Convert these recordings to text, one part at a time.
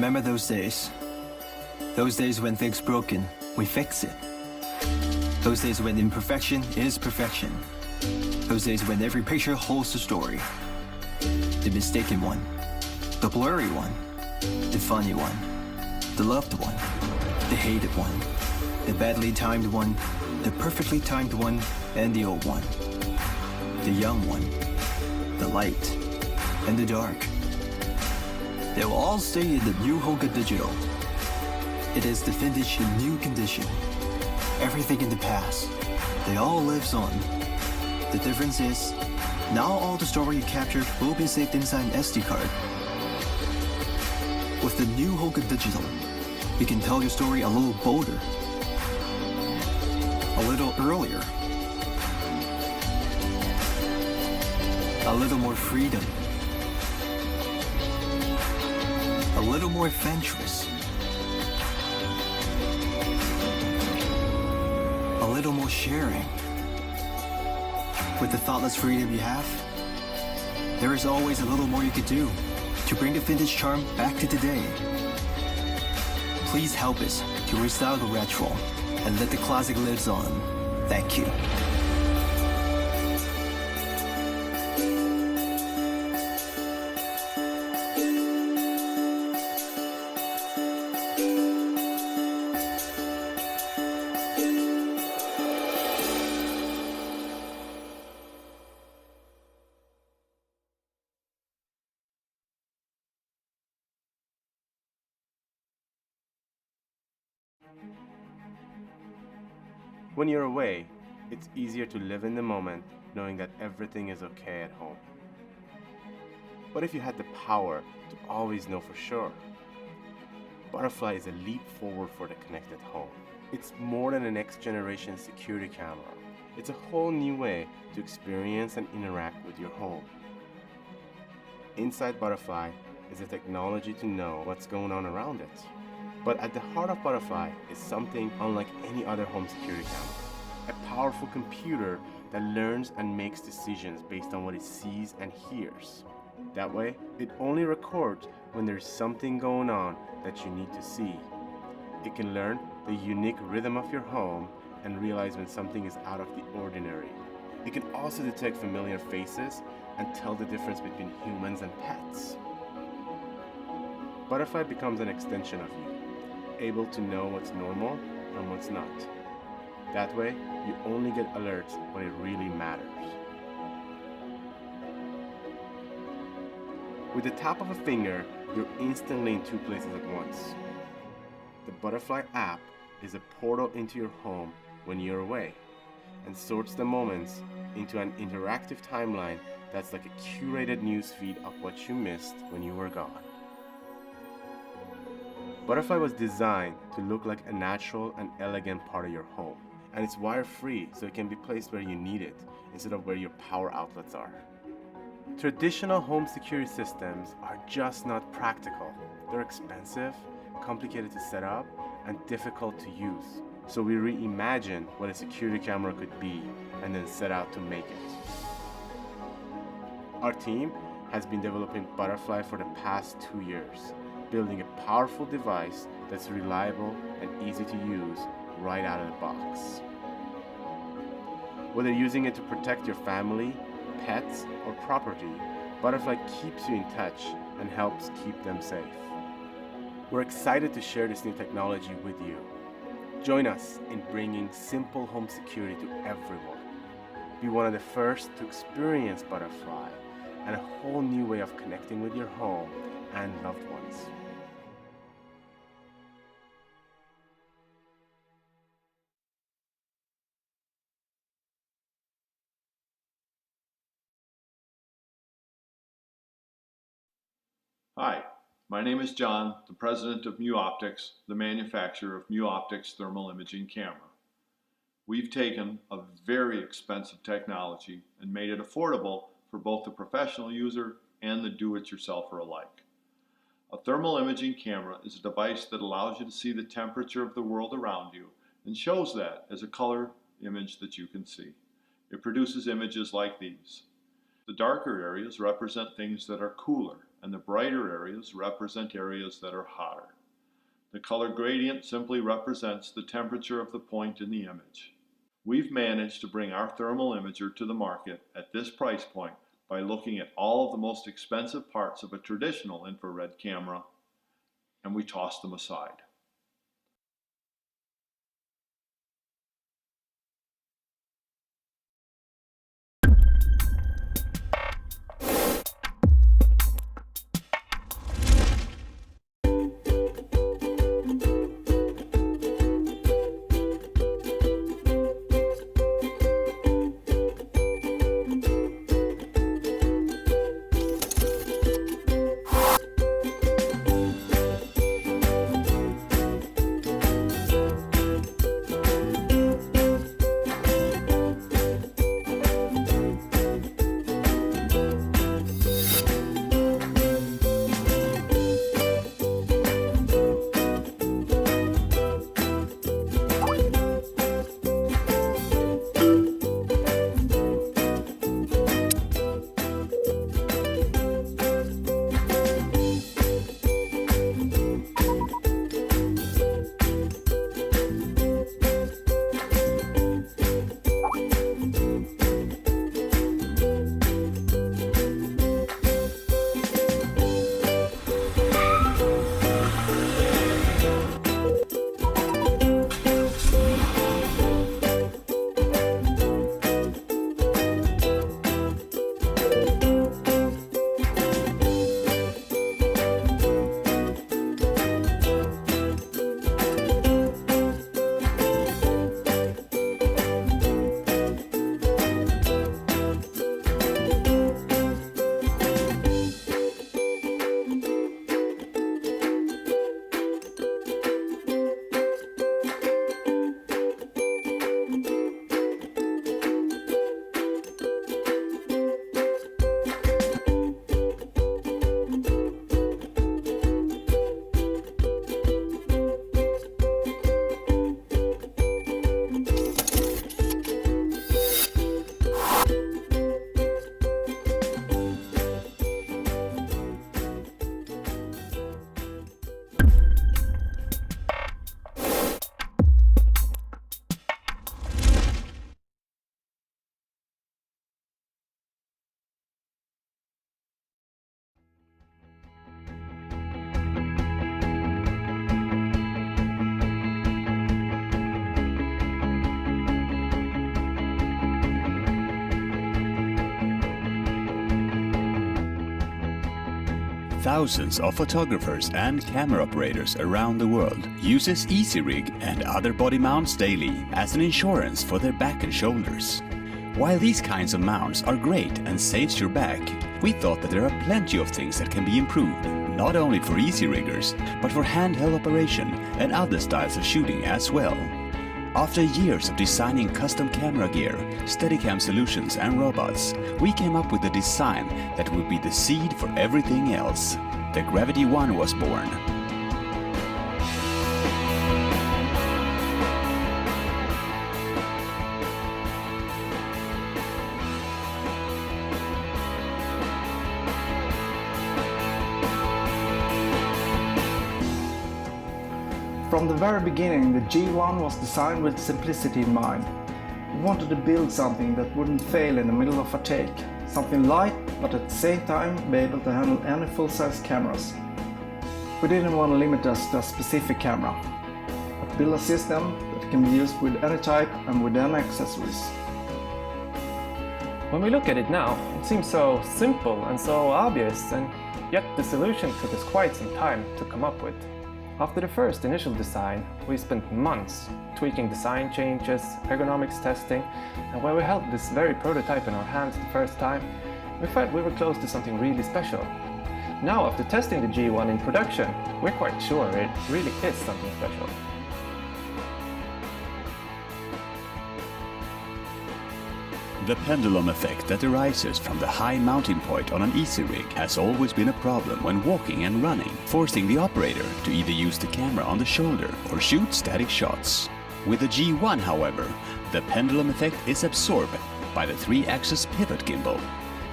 Remember those days? Those days when things broken, we fix it. Those days when imperfection is perfection. Those days when every picture holds a story. The mistaken one, the blurry one, the funny one, the loved one, the hated one, the badly timed one, the perfectly timed one, and the old one. The young one, the light, and the dark. They will all stay in the new Holga Digital. It is the vintage in new condition. Everything in the past, they all lives on. The difference is, now all the story you captured will be saved inside an SD card. With the new Holga Digital, you can tell your story a little bolder, a little earlier, a little more freedom, a little more adventurous, a little more sharing. With the thoughtless freedom you have, there is always a little more you could do to bring the vintage charm back to today. Please help us to restyle the retro and let the classic lives on. Thank you. When you're away, it's easier to live in the moment knowing that everything is okay at home. What if you had the power to always know for sure? Butterflye is a leap forward for the connected home. It's more than a next generation security camera. It's a whole new way to experience and interact with your home. Inside Butterflye is the technology to know what's going on around it. But at the heart of Butterflye is something unlike any other home security camera. A powerful computer that learns and makes decisions based on what it sees and hears. That way, it only records when there's something going on that you need to see. It can learn the unique rhythm of your home and realize when something is out of the ordinary. It can also detect familiar faces and tell the difference between humans and pets. Butterflye becomes an extension of you, able to know what's normal and what's not. That way, you only get alerts when it really matters. With the tap of a finger, you're instantly in two places at once. The Butterflye app is a portal into your home when you're away, and sorts the moments into an interactive timeline that's like a curated newsfeed of what you missed when you were gone. Butterflye was designed to look like a natural and elegant part of your home, and it's wire-free so it can be placed where you need it instead of where your power outlets are. Traditional home security systems are just not practical. They're expensive, complicated to set up, and difficult to use. So we reimagined what a security camera could be and then set out to make it. Our team has been developing Butterflye for the past 2 years, building a powerful device that's reliable and easy to use right out of the box. Whether using it to protect your family, pets, or property, Butterflye keeps you in touch and helps keep them safe. We're excited to share this new technology with you. Join us in bringing simple home security to everyone. Be one of the first to experience Butterflye and a whole new way of connecting with your home and loved ones. Hi, my name is John, the president of Mu Optics, the manufacturer of Mu Optics thermal imaging camera. We've taken a very expensive technology and made it affordable for both the professional user and the do-it-yourselfer alike. A thermal imaging camera is a device that allows you to see the temperature of the world around you and shows that as a color image that you can see. It produces images like these. The darker areas represent things that are cooler and the brighter areas represent areas that are hotter. The color gradient simply represents the temperature of the point in the image. We've managed to bring our thermal imager to the market at this price point by looking at all of the most expensive parts of a traditional infrared camera, and we tossed them aside. Thousands of photographers and camera operators around the world uses EasyRig and other body mounts daily as an insurance for their back and shoulders. While these kinds of mounts are great and saves your back, we thought that there are plenty of things that can be improved, not only for easy riggers, but for handheld operation and other styles of shooting as well. After years of designing custom camera gear, Steadicam solutions and robots, we came up with a design that would be the seed for everything else. The Gravity One was born. From the very beginning, the G1 was designed with simplicity in mind. We wanted to build something that wouldn't fail in the middle of a take. Something light, but at the same time be able to handle any full-size cameras. We didn't want to limit us to a specific camera, but build a system that can be used with any type and with any accessories. When we look at it now, it seems so simple and so obvious, and yet the solution took us quite some time to come up with. After the first initial design, we spent months tweaking design changes, ergonomics testing, and when we held this very prototype in our hands the first time, we felt we were close to something really special. Now, after testing the G1 in production, we're quite sure it really is something special. The pendulum effect that arises from the high mounting point on an EasyRig has always been a problem when walking and running, forcing the operator to either use the camera on the shoulder or shoot static shots. With the G1, however, the pendulum effect is absorbed by the 3-axis pivot gimbal,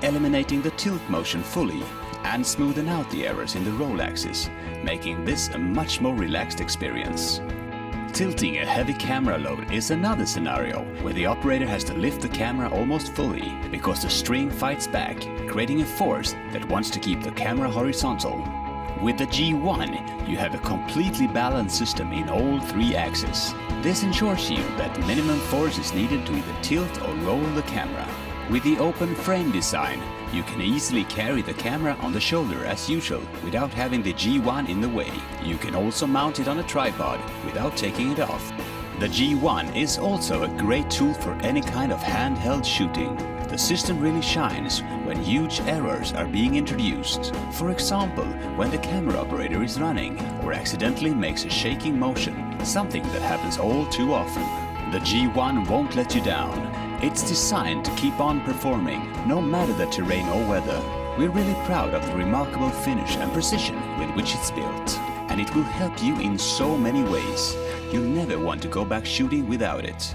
eliminating the tilt motion fully, and smoothen out the errors in the roll axis, making this a much more relaxed experience. Tilting a heavy camera load is another scenario where the operator has to lift the camera almost fully because the string fights back, creating a force that wants to keep the camera horizontal. With the G1, you have a completely balanced system in all three axes. This ensures you that minimum force is needed to either tilt or roll the camera. With the open frame design, you can easily carry the camera on the shoulder as usual without having the G1 in the way. You can also mount it on a tripod without taking it off. The G1 is also a great tool for any kind of handheld shooting. The system really shines when huge errors are being introduced. For example, when the camera operator is running or accidentally makes a shaking motion, something that happens all too often. The G1 won't let you down. It's designed to keep on performing, no matter the terrain or weather. We're really proud of the remarkable finish and precision with which it's built. And it will help you in so many ways. You'll never want to go back shooting without it.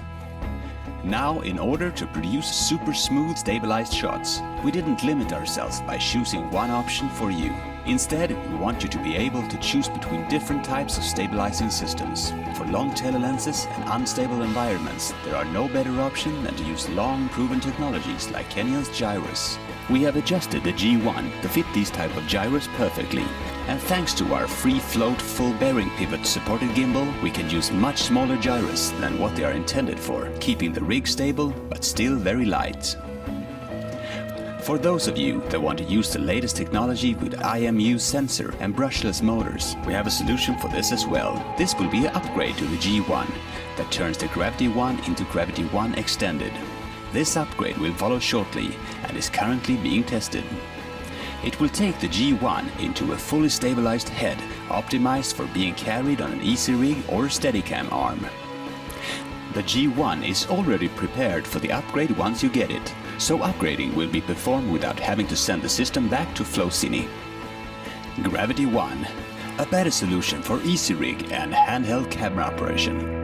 Now, in order to produce super smooth stabilized shots, we didn't limit ourselves by choosing one option for you. Instead, we want you to be able to choose between different types of stabilizing systems. For long telelenses and unstable environments, there are no better option than to use long-proven technologies like Kenyon's gyrus. We have adjusted the G1 to fit these type of gyrus perfectly. And thanks to our free-float full bearing pivot supported gimbal, we can use much smaller gyrus than what they are intended for, keeping the rig stable but still very light. For those of you that want to use the latest technology with IMU sensor and brushless motors, we have a solution for this as well. This will be an upgrade to the G1 that turns the Gravity One into Gravity One Extended. This upgrade will follow shortly and is currently being tested. It will take the G1 into a fully stabilized head, optimized for being carried on an easy rig or Steadicam arm. The G1 is already prepared for the upgrade once you get it, so upgrading will be performed without having to send the system back to Flowcine. Gravity One, a better solution for easy rig and handheld camera operation.